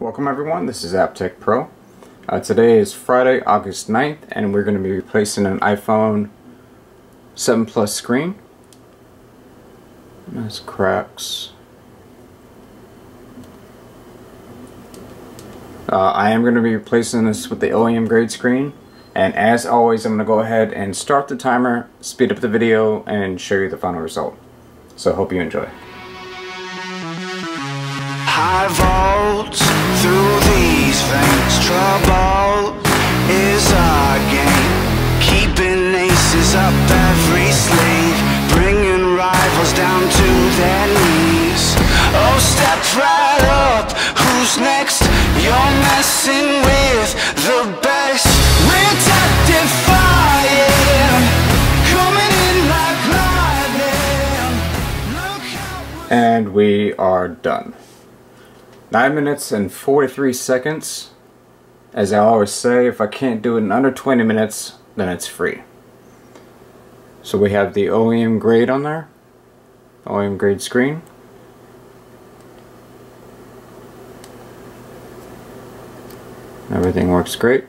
welcome everyone, this is AppTech Pro. Today is Friday, August 9th, and we're going to be replacing an iPhone 7 Plus screen. There's cracks. I am going to be replacing this with the OEM grade screen, and as always I'm going to go ahead and start the timer, speed up the video, and show you the final result. So hope you enjoy. High volts through these veins, trouble is our game, keeping aces up every sleeve, bringing rivals down to their knees. Oh, step right up, who's next? You're messing with the best. We're death-defying, coming in like lightning. Look how And we are done. 9 minutes and 43 seconds. As I always say, if I can't do it in under 20 minutes, then it's free. So we have the OEM grade on there. OEM grade screen. Everything works great.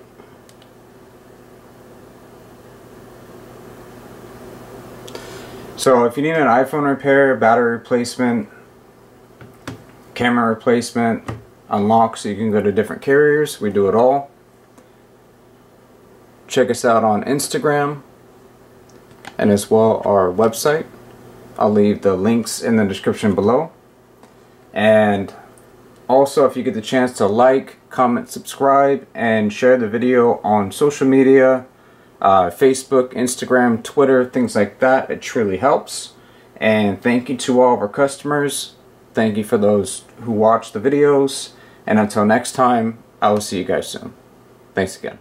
So if you need an iPhone repair, battery replacement, camera replacement, unlock so you can go to different carriers, we do it all. Check us out on Instagram and as well our website. I'll leave the links in the description below. And also, if you get the chance to like, comment, subscribe, and share the video on social media, Facebook, Instagram, Twitter, things like that, it truly helps. And thank you to all of our customers. Thank you for those who watch the videos, and until next time, I will see you guys soon. Thanks again.